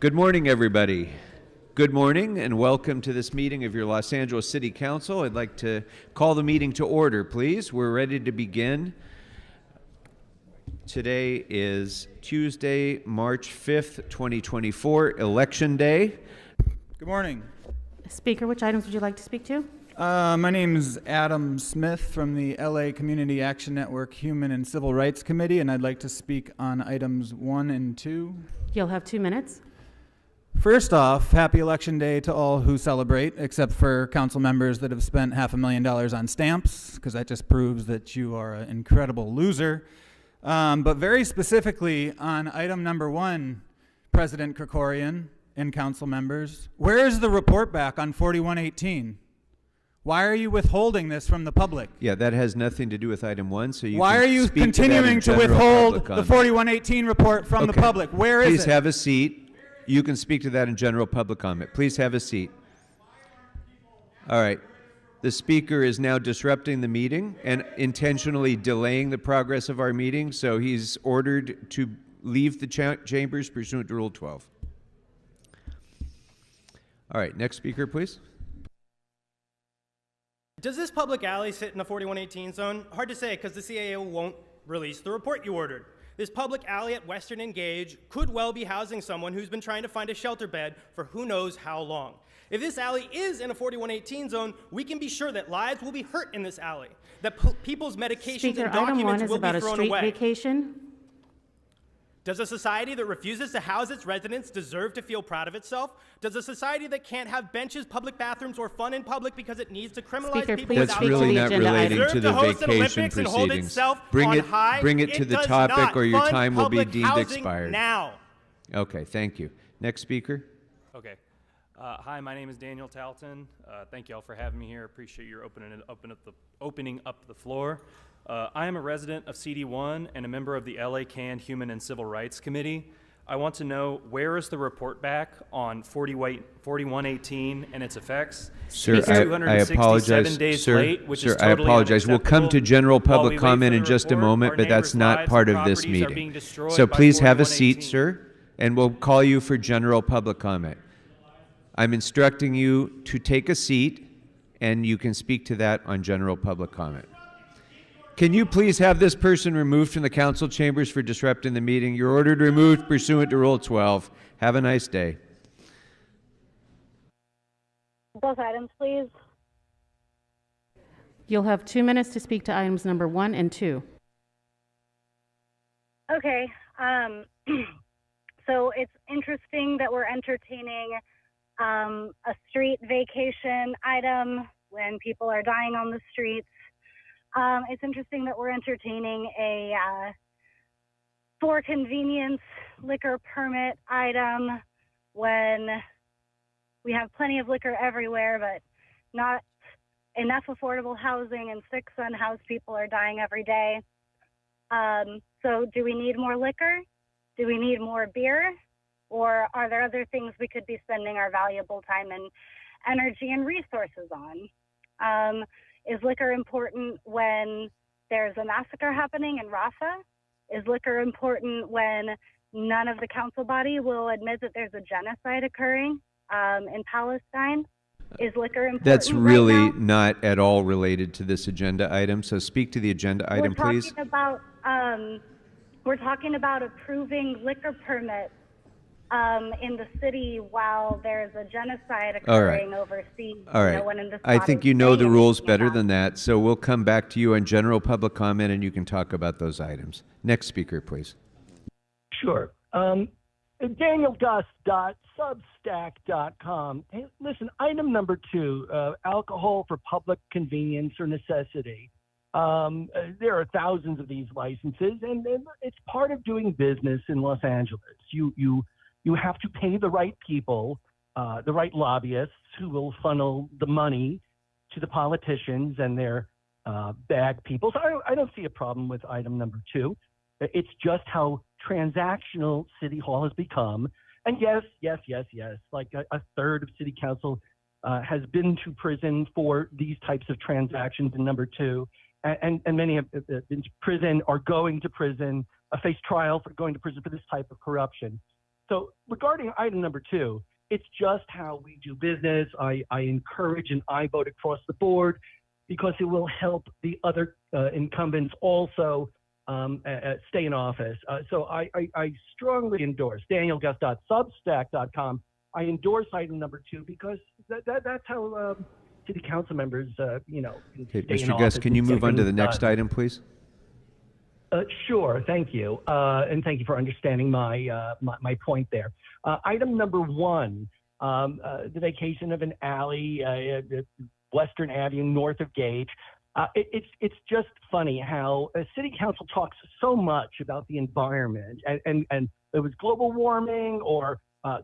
Good morning, everybody. Good morning and welcome to this meeting of your Los Angeles City Council. I'd like to call the meeting to order, please. We're ready to begin. Today is Tuesday, March 5th, 2024, Election Day. Good morning. Speaker, which items would you like to speak to? My name is Adam Smith from the LA Community Action Network Human and Civil Rights Committee, and I'd like to speak on items 1 and 2. You'll have 2 minutes. First off, happy Election Day to all who celebrate, except for council members that have spent $500,000 on stamps, because that just proves that you are an incredible loser. But very specifically on item number 1, President Krikorian and council members, where is the report back on 4118? Why are you withholding this from the public? Yeah, that has nothing to do with item 1, so you Why can are you speak continuing to to that in withhold general the public 4118 report from the public? Where is Please it? have a seat. You can speak to that in general public comment. Please have a seat. All right. The speaker is now disrupting the meeting and intentionally delaying the progress of our meeting, so he's ordered to leave the chambers pursuant to Rule 12. All right, next speaker, please. Does this public alley sit in the 4118 zone? Hard to say because the CAO won't release the report you ordered. This public alley at Western and Gage could well be housing someone who's been trying to find a shelter bed for who knows how long. If this alley is in a 4118 zone, we can be sure that lives will be hurt in this alley, that people's medications Speaker, and item 1 documents is will be about a thrown street away. vacation. Does a society that refuses to house its residents deserve to feel proud of itself? Does a society that can't have benches, public bathrooms, or fun in public because it needs to criminalize Speaker, people please That's without speak to really the not agenda relating item. to the Deserve to host an vacation Olympics and hold proceedings. itself Bring on it, high? bring it to the does topic not or your fund time will be public deemed housing expired. now. Okay, thank you. Next speaker. Okay. Hi, my name is Daniel Talton. Thank you all for having me here. Appreciate your opening up the floor. I am a resident of CD1 and a member of the LA CAN Human and Civil Rights Committee. I want to know, where is the report back on 4118 and its effects? Sir, It's I 267 apologize. days Sir, late, which is I totally apologize. We'll come to unacceptable. general While we public wait comment for in the just a report, moment, our but that's neighbors' not lives part and of this properties are being meeting. destroyed So by please have a seat, 4118. sir, and we'll call you for general public comment. I'm instructing you to take a seat, and you can speak to that on general public comment. Can you please have this person removed from the council chambers for disrupting the meeting? You're ordered removed pursuant to Rule 12. Have a nice day. Both items, please. You'll have 2 minutes to speak to items number 1 and 2. Okay. So it's interesting that we're entertaining a street vacation item when people are dying on the streets. It's interesting that we're entertaining a for convenience liquor permit item when we have plenty of liquor everywhere, but not enough affordable housing, and 6 unhoused people are dying every day. So do we need more liquor? Do we need more beer? Or are there other things we could be spending our valuable time and energy and resources on? Is liquor important when there's a massacre happening in Rafah? Is liquor important when none of the council body will admit that there's a genocide occurring in Palestine? Is liquor important? That's really right now? not at all related to this agenda item, so speak to the agenda item, please. We're talking about approving liquor permits in the city while there's a genocide occurring overseas. All right. No one in this I body think is you know saying the rules anything better about than that, so we'll come back to you on general public comment and you can talk about those items. Next speaker, please. Sure. DanielGust.substack.com. Hey, listen, item number 2, alcohol for public convenience or necessity. There are thousands of these licenses, and it's part of doing business in Los Angeles. You have to pay the right people, the right lobbyists who will funnel the money to the politicians and their bag people. So I don't see a problem with item number 2. It's just how transactional City Hall has become. And yes, like a third of City Council has been to prison for these types of transactions in number 2. And many have been to prison, are going to prison, face trial for going to prison for this type of corruption. So regarding item number 2, it's just how we do business. I encourage an aye vote across the board because it will help the other incumbents also stay in office. So I strongly endorse danielguest.substack.com. I endorse item number 2 because that's how city council members, can Okay, stay in Mr. office Guest, can and you get move on to the things next done. item, please? Sure, thank you, and thank you for understanding my point there. Item number 1, the vacation of an alley, Western Avenue, north of Gage. It's just funny how city council talks so much about the environment and it was global warming or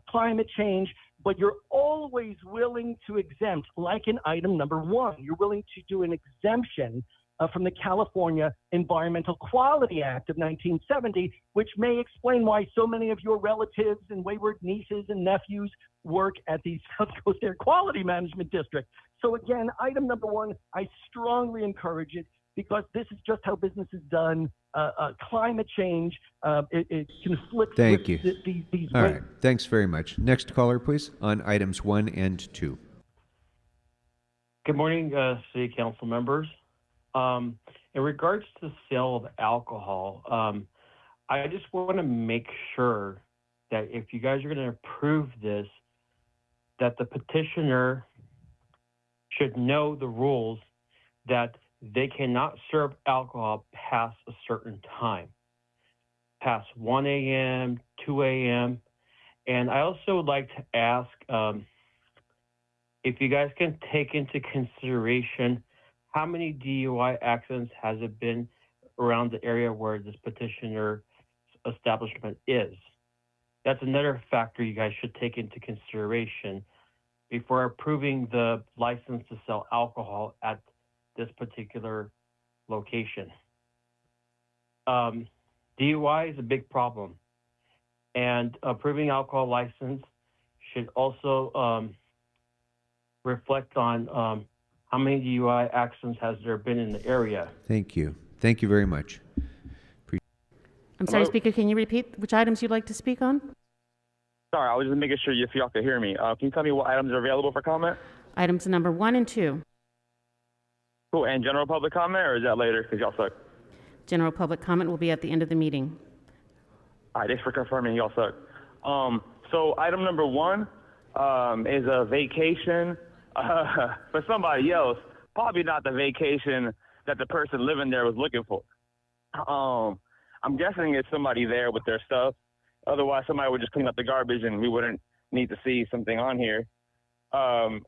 climate change, but you're always willing to exempt, like in item number 1, you're willing to do an exemption from the California Environmental Quality Act of 1970, which may explain why so many of your relatives and wayward nieces and nephews work at the South Coast Air Quality Management District. So again, item number 1, I strongly encourage it because this is just how business is done. Climate change, it conflicts Thank with you. these All right, thanks very much. Next caller, please, on items 1 and 2. Good morning, City Council members. In regards to the sale of alcohol, I just want to make sure that if you guys are going to approve this, that the petitioner should know the rules that they cannot serve alcohol past a certain time, past 1 a.m., 2 a.m. And I also would like to ask if you guys can take into consideration how many DUI accidents has it been around the area where this petitioner's establishment is? That's another factor you guys should take into consideration before approving the license to sell alcohol at this particular location. DUI is a big problem, and approving alcohol license should also reflect on how many DUI accidents has there been in the area. Thank you. Thank you very much. I'm sorry, Hello? Speaker, can you repeat which items you'd like to speak on? Sorry, I was just making sure if y'all could hear me. Can you tell me what items are available for comment? Items number 1 and 2. Cool. And general public comment, or is that later? Because y'all suck. General public comment will be at the end of the meeting. All right, thanks for confirming. Y'all suck. So item number 1 is a vacation for somebody else. Probably not the vacation that the person living there was looking for. I'm guessing it's somebody there with their stuff. Otherwise, somebody would just clean up the garbage and we wouldn't need to see something on here. I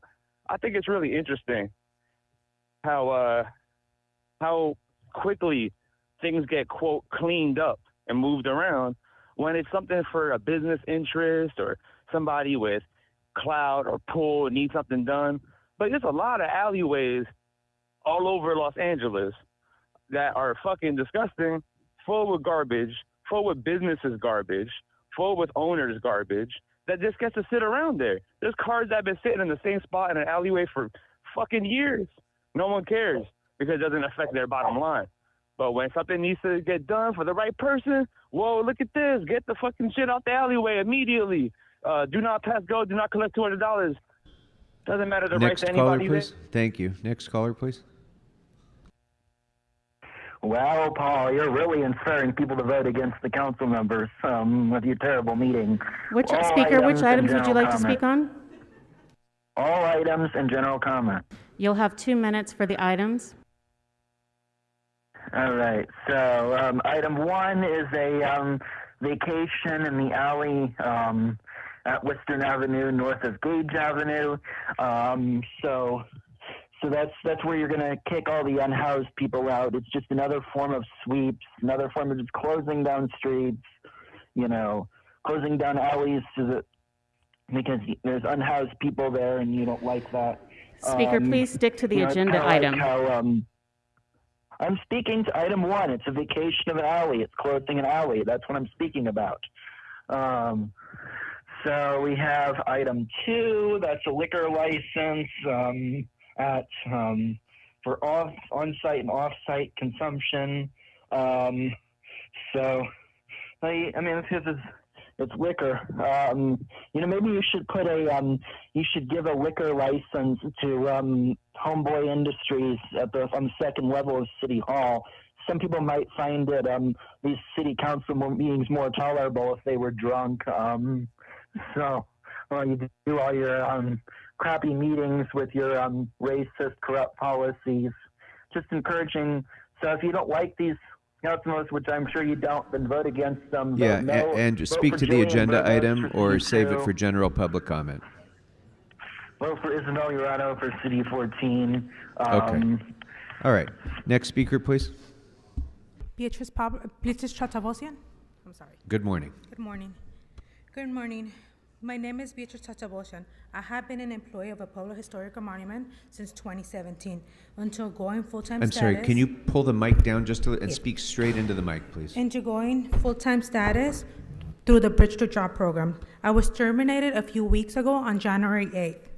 think it's really interesting how quickly things get, quote, cleaned up and moved around when it's something for a business interest or somebody with clout or pull needs something done. But there's a lot of alleyways all over Los Angeles that are fucking disgusting, full with garbage, full with businesses garbage, full with owners garbage that just gets to sit around there. There's cars that have been sitting in the same spot in an alleyway for fucking years. No one cares because it doesn't affect their bottom line. But when something needs to get done for the right person, whoa, look at this. Get the fucking shit out the alleyway immediately. Do not pass go. Do not collect $200. Doesn't matter the right Next to caller, anybody. please. Thank you. Next caller, please. Well, Paul, you're really inspiring people to vote against the council members with your terrible meeting. Which All Speaker, which and items would you general like to comment. speak on? All items and general comment. You'll have 2 minutes for the items. All right. So item 1 is a vacation in the alley at Western Avenue, north of Gage Avenue. So that's where you're going to kick all the unhoused people out. It's just another form of sweeps, another form of just closing down streets, closing down alleys because there's unhoused people there and you don't like that. Speaker, please stick to the agenda kinda like item. how, I'm speaking to item 1. It's a vacation of an alley. It's closing an alley. That's what I'm speaking about. So we have item 2. That's a liquor license for on-site and off-site consumption. So, I mean, if it's liquor. Maybe you should put you should give a liquor license to Homeboy Industries on the second level of City Hall. Some people might find it these city council meetings more tolerable if they were drunk. You do all your crappy meetings with your racist, corrupt policies. Just encouraging. So if you don't like these councilors, which I'm sure you don't, then vote against them. Yeah, Vote no. and Vote speak for to the Jillian agenda Burgos item for or City save it 2. for general public comment. Vote for Isabel Urano for City 14. Okay. All right. Next speaker, please. Beatrice Chatavosian. I'm sorry. Good morning. Good morning. Good morning. My name is Beatrice Chatavosian. I have been an employee of a public historical monument since 2017 until going full-time I'm status. sorry, can you pull the mic down just a little and speak straight into the mic, please? Into going full-time status through the Bridge to Job program. I was terminated a few weeks ago on January 8th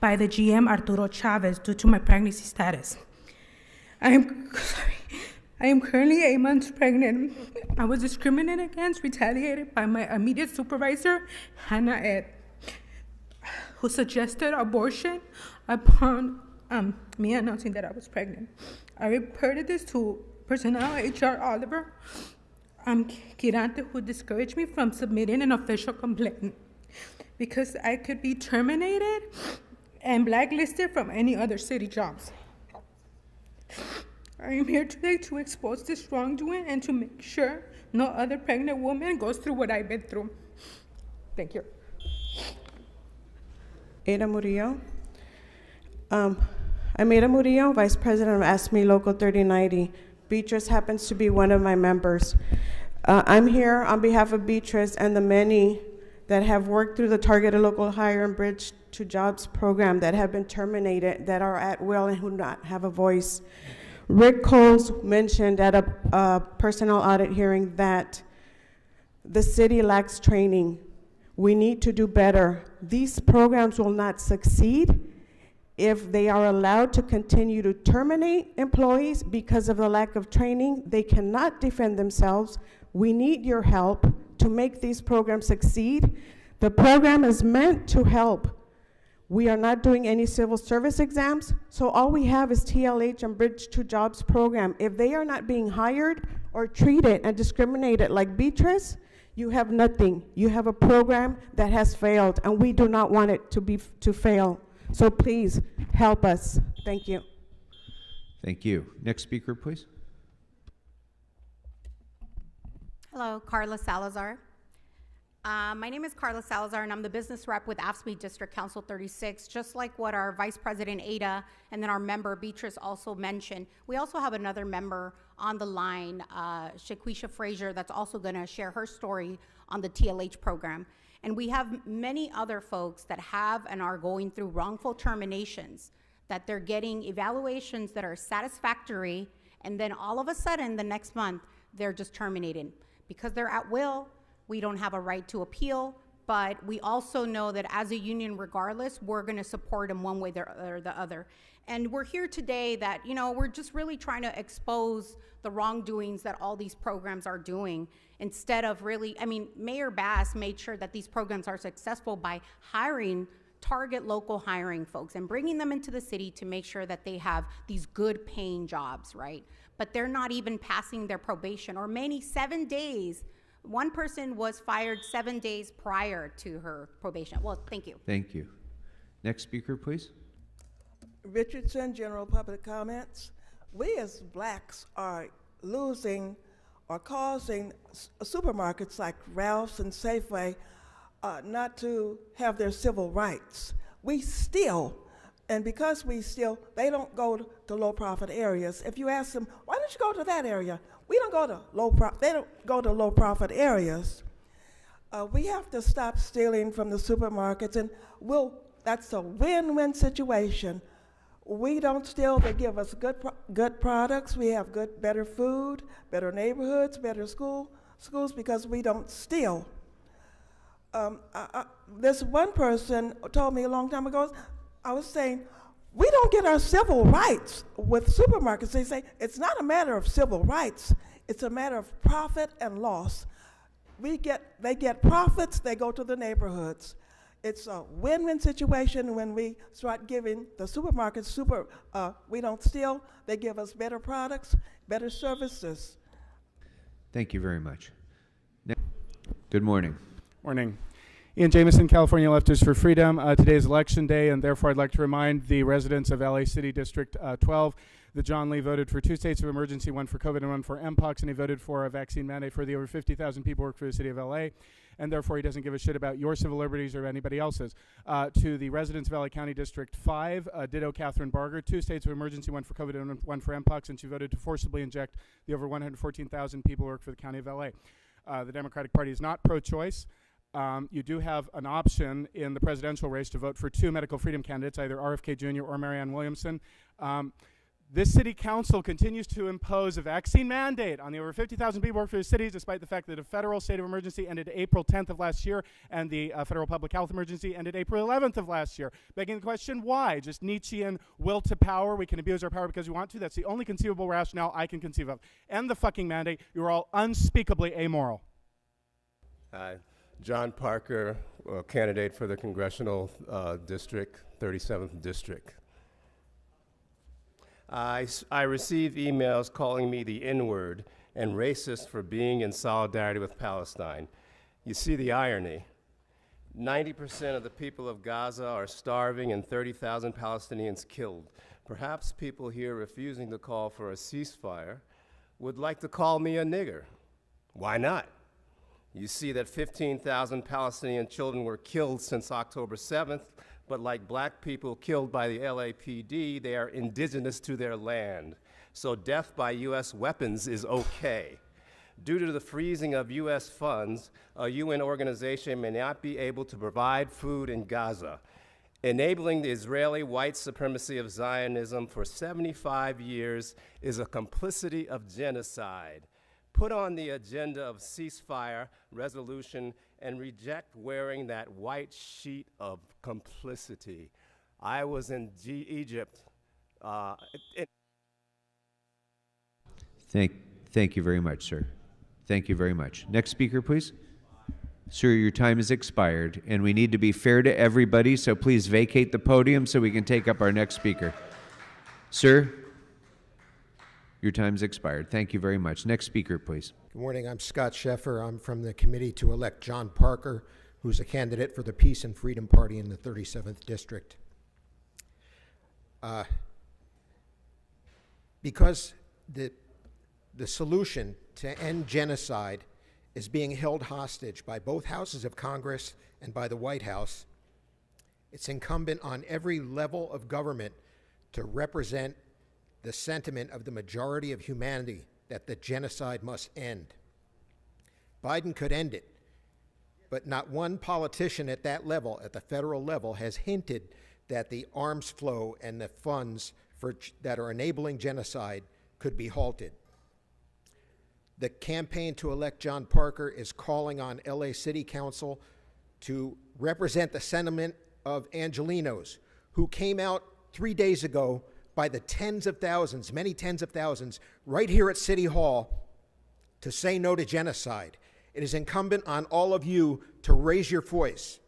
by the GM Arturo Chavez due to my pregnancy status. I am currently 8 months pregnant. I was discriminated against, retaliated by my immediate supervisor, Hannah Ed, who suggested abortion upon me announcing that I was pregnant. I reported this to personnel HR Oliver Quirante, who discouraged me from submitting an official complaint because I could be terminated and blacklisted from any other city jobs. I am here today to expose this wrongdoing and to make sure no other pregnant woman goes through what I've been through. Thank you. Ada Murillo. I'm Ada Murillo, Vice President of ASME Local 3090. Beatrice happens to be one of my members. I'm here on behalf of Beatrice and the many that have worked through the Targeted Local Hire and Bridge to Jobs program that have been terminated, that are at will and who do not have a voice. Rick Coles mentioned at a personnel audit hearing that the city lacks training. We need to do better. These programs will not succeed if they are allowed to continue to terminate employees because of the lack of training. They cannot defend themselves. We need your help to make these programs succeed. The program is meant to help. We are not doing any civil service exams, so all we have is TLH and Bridge to Jobs program. If they are not being hired or treated and discriminated like Beatrice, you have nothing. You have a program that has failed, and we do not want it to fail. So please help us. Thank you. Thank you. Next speaker, please. Hello, Carla Salazar. My name is Carla Salazar, and I'm the business rep with AFSCME District Council 36. Just like what our Vice President Ada and then our member Beatrice also mentioned, we also have another member on the line, Shaquisha Frazier, that's also going to share her story on the TLH program. And we have many other folks that have and are going through wrongful terminations, that they're getting evaluations that are satisfactory, and then all of a sudden the next month they're just terminated. Because they're at will, we don't have a right to appeal, but we also know that as a union, regardless, we're gonna support them one way or the other. And we're here today that, we're just really trying to expose the wrongdoings that all these programs are doing instead of really, Mayor Bass made sure that these programs are successful by hiring target local hiring folks and bringing them into the city to make sure that they have these good paying jobs, right? But they're not even passing their probation, or many 7 days. One person was fired 7 days prior to her probation. Well, thank you. Thank you. Next speaker, please. Richardson, general public comments. We as blacks are losing or causing supermarkets like Ralph's and Safeway not to have their civil rights. We steal, and because we steal, they don't go to low profit areas. If you ask them, why don't you go to that area? We don't go to they don't go to low profit areas. We have to stop stealing from the supermarkets, and that's a win-win situation. We don't steal, they give us good products, we have better food, better neighborhoods, better schools because we don't steal. This one person told me a long time ago, I was saying, we don't get our civil rights with supermarkets. They say it's not a matter of civil rights, it's a matter of profit and loss. We get they get profits, they go to the neighborhoods. It's a win-win situation when we start giving the supermarkets we don't steal, they give us better products, better services. Thank you very much. Good morning. Morning. Ian Jameson, California Lefters for Freedom. Today is Election Day, and therefore I'd like to remind the residents of LA City District 12 that John Lee voted for 2 states of emergency, one for COVID and one for Mpox, and he voted for a vaccine mandate for the over 50,000 people who work for the city of LA, and therefore he doesn't give a shit about your civil liberties or anybody else's. To the residents of LA County District 5, ditto Catherine Barger, 2 states of emergency, one for COVID and one for Mpox, and she voted to forcibly inject the over 114,000 people who work for the county of LA. The Democratic Party is not pro-choice. You do have an option in the presidential race to vote for 2 medical freedom candidates, either RFK Jr. or Marianne Williamson. This city council continues to impose a vaccine mandate on the over 50,000 people who work for the cities, despite the fact that a federal state of emergency ended April 10th of last year, and the federal public health emergency ended April 11th of last year. Begging the question, why? Just Nietzschean will to power. We can abuse our power because we want to. That's the only conceivable rationale I can conceive of. End the fucking mandate. You're all unspeakably amoral. Hi. John Parker, candidate for the Congressional District, 37th District. I receive emails calling me the N-word and racist for being in solidarity with Palestine. You see the irony. 90% of the people of Gaza are starving and 30,000 Palestinians killed. Perhaps people here refusing to call for a ceasefire would like to call me a nigger. Why not? You see that 15,000 Palestinian children were killed since October 7th, but like black people killed by the LAPD, they are indigenous to their land. So death by US weapons is okay. Due to the freezing of US funds, a UN organization may not be able to provide food in Gaza. Enabling the Israeli white supremacy of Zionism for 75 years is a complicity of genocide. Put on the agenda of ceasefire resolution and reject wearing that white sheet of complicity. I was in Egypt. Thank you very much, sir. Thank you very much. Next speaker, please. Sir, your time has expired, and we need to be fair to everybody, so please vacate the podium so we can take up our next speaker. Sir, your time's expired. Thank you very much. Next speaker, please. Good morning. I'm Scott Sheffer. I'm from the committee to elect John Parker, who's a candidate for the Peace and Freedom Party in the 37th District. Because the solution to end genocide is being held hostage by both houses of Congress and by the White House, it's incumbent on every level of government to represent the sentiment of the majority of humanity that the genocide must end. Biden could end it, but not one politician at that level, at the federal level, has hinted that the arms flow and the funds that are enabling genocide could be halted. The campaign to elect John Parker is calling on LA City Council to represent the sentiment of Angelenos, who came out 3 days ago by the tens of thousands, many tens of thousands, right here at City Hall to say no to genocide. It is incumbent on all of you to raise your voice.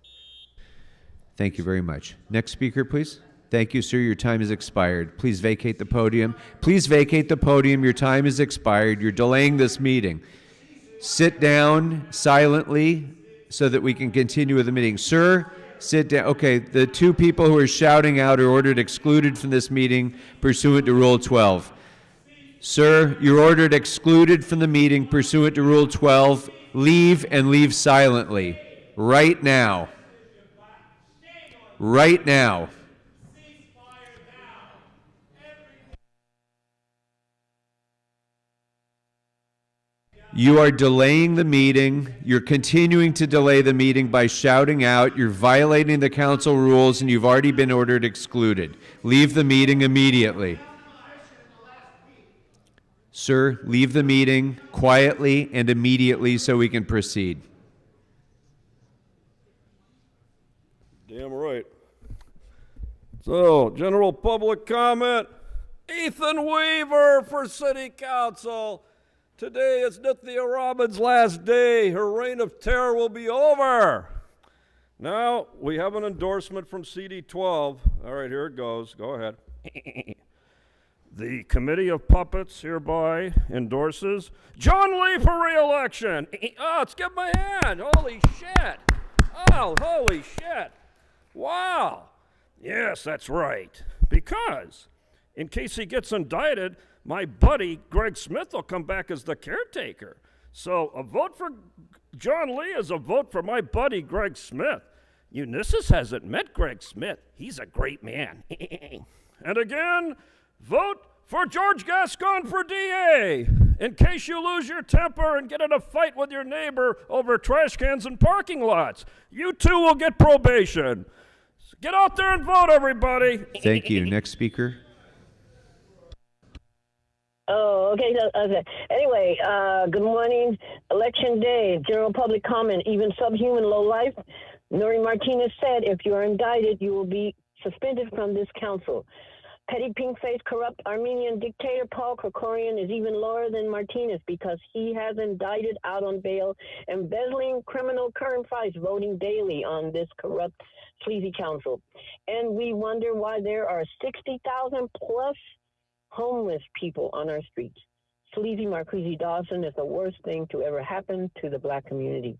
Thank you very much. Next speaker, please. Thank you, sir. Your time has expired. Please vacate the podium. Please vacate the podium. Your time has expired. You're delaying this meeting. Sit down silently so that we can continue with the meeting. Sir, sit down. Okay, the 2 people who are shouting out are ordered excluded from this meeting pursuant to Rule 12. Sir, you're ordered excluded from the meeting pursuant to Rule 12. Leave and leave silently. Right now. Right now. You are delaying the meeting. You're continuing to delay the meeting by shouting out. You're violating the council rules, and you've already been ordered excluded. Leave the meeting immediately. Sir, leave the meeting quietly and immediately so we can proceed. Damn right. So, general public comment. Ethan Weaver for City Council. Today is Nithya Raman's last day. Her reign of terror will be over. Now, we have an endorsement from CD12. All right, here it goes. Go ahead. The Committee of Puppets hereby endorses John Lee for re-election. Oh, let's give him a hand. Holy shit. Oh, holy shit. Wow. Yes, that's right. Because in case he gets indicted, my buddy Greg Smith will come back as the caretaker. So a vote for John Lee is a vote for my buddy Greg Smith. Unisys hasn't met Greg Smith. He's a great man. And again, vote for George Gascon for DA. In case you lose your temper and get in a fight with your neighbor over trash cans and parking lots, you too will get probation. So get out there and vote, everybody. Thank you. Next speaker. Oh, okay. Okay. Anyway, good morning. Election day, general public comment, even subhuman low life. Nori Martinez said, if you are indicted, you will be suspended from this council. Petty pink-faced corrupt Armenian dictator Paul Krikorian is even lower than Martinez because he has indicted out on bail, embezzling criminal current fights, voting daily on this corrupt, sleazy council. And we wonder why there are 60,000 plus homeless people on our streets. Sleazy Marquise Dawson is the worst thing to ever happen to the black community.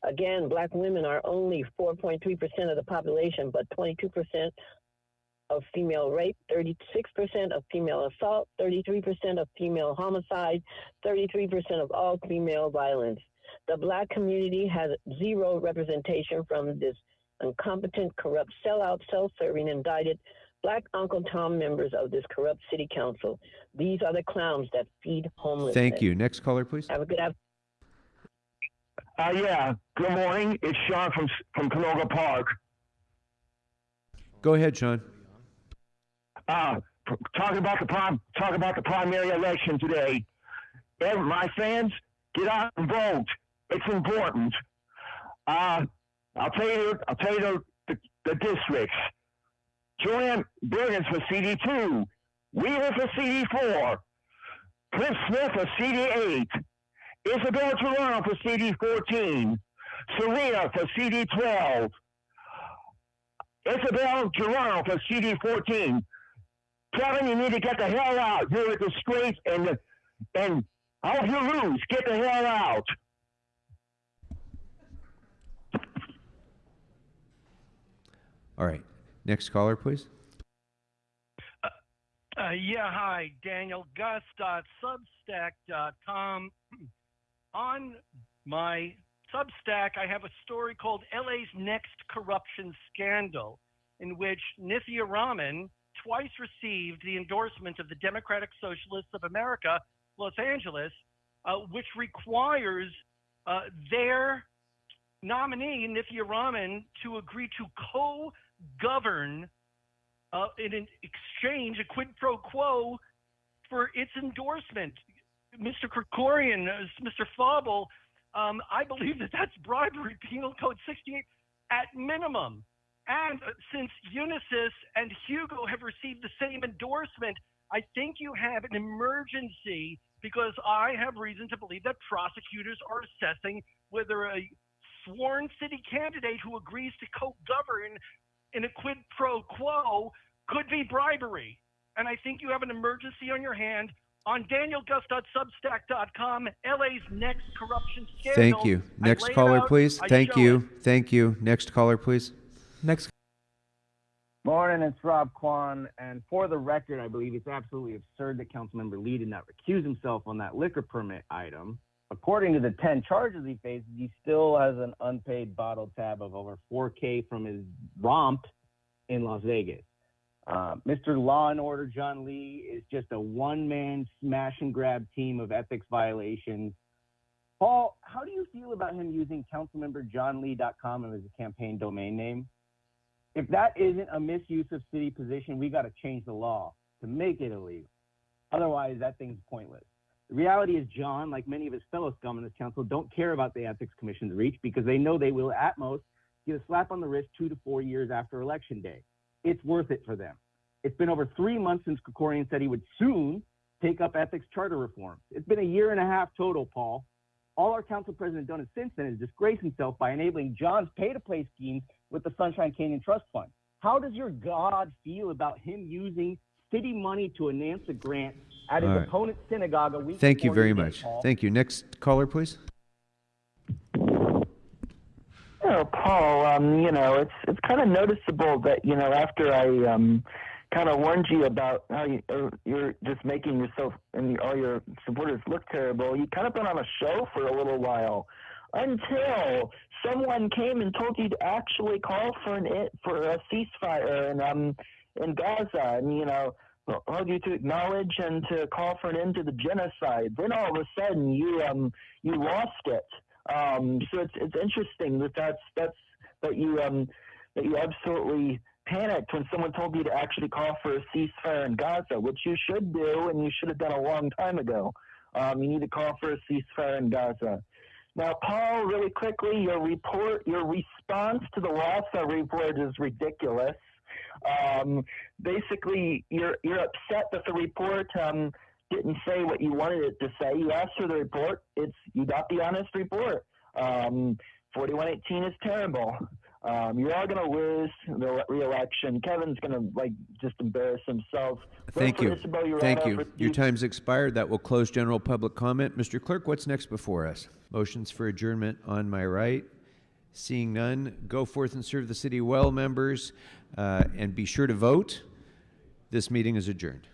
Again, black women are only 4.3% of the population, but 22% of female rape, 36% of female assault, 33% of female homicide, 33% of all female violence. The black community has zero representation from this incompetent, corrupt, sellout, self-serving, indicted Black Uncle Tom members of this corrupt city council. These are the clowns that feed homelessness. Thank you. Next caller, please. Have a good afternoon. Yeah. Good morning. It's Sean from Canoga Park. Go ahead, Sean. Talking about the primary election today. My fans, get out and vote. It's important. I'll tell you the districts. Joanne Bergens for CD2, Weaver for CD4, Cliff Smith for CD8, Isabel Toronto for CD14, Serena for CD12, Isabel Toronto for CD14. Kevin, you need to get the hell out. You're a disgrace, and I hope you lose. Get the hell out. All right. Next caller, please. Hi, Daniel Gus, Substack.com. On my Substack, I have a story called LA's Next Corruption Scandal, in which Nithya Raman twice received the endorsement of the Democratic Socialists of America, Los Angeles, which requires their nominee, Nithya Raman, to agree to co-govern in an exchange, a quid pro quo, for its endorsement. Mr. Krikorian, Mr. Fauble, I believe that that's bribery, Penal Code 68 at minimum. And since Unisys and Hugo have received the same endorsement, I think you have an emergency, because I have reason to believe that prosecutors are assessing whether a sworn city candidate who agrees to co-govern in a quid pro quo could be bribery. And I think you have an emergency on your hand. On danielgus.substack.com, LA's Next Corruption Scandal. Thank you. Next caller, please. Thank you. Thank you. Next caller, please. Next. Morning, it's Rob Kwan. And for the record, I believe it's absolutely absurd that Councilmember Lee did not recuse himself on that liquor permit item. According to the 10 charges he faces, he still has an unpaid bottle tab of over $4K from his romp in Las Vegas. Mr. Law and Order John Lee is just a one-man smash and grab team of ethics violations. Paul, how do you feel about him using councilmemberjohnlee.com as a campaign domain name? If that isn't a misuse of city position, we got to change the law to make it illegal. Otherwise, that thing's pointless. The reality is John, like many of his fellow scum in this council, don't care about the Ethics Commission's reach because they know they will, at most, get a slap on the wrist 2 to 4 years after Election Day. It's worth it for them. It's been over 3 months since Krikorian said he would soon take up ethics charter reforms. It's been a year and a half total, Paul. All our council president done since then is disgrace himself by enabling John's pay-to-play schemes with the Sunshine Canyon Trust Fund. How does your God feel about him using city money to enhance a grant at his opponent's synagogue a week Thank you before very he did, much. Paul? Thank you. Next caller, please. Paul, it's kind of noticeable that, after I kind of warned you about how you're just making yourself and all your supporters look terrible, you kind of been on a show for a little while until someone came and told you to actually call for a ceasefire in Gaza, and, told you to acknowledge and to call for an end to the genocide. Then all of a sudden you lost it. So it's interesting that you absolutely panicked when someone told you to actually call for a ceasefire in Gaza, which you should do, and you should have done a long time ago. You need to call for a ceasefire in Gaza. Now, Paul, really quickly, your response to the Lhasa report is ridiculous. Basically, you're upset that the report didn't say what you wanted it to say. You asked for the report. You got the honest report. 4118 is terrible. You're all going to lose the re-election. Kevin's going to just embarrass himself. Thank you. Isabel Thank Urano you. for Your time's expired. That will close general public comment. Mr. Clerk, what's next before us? Motions for adjournment on my right. Seeing none, go forth and serve the city well, members, and be sure to vote. This meeting is adjourned.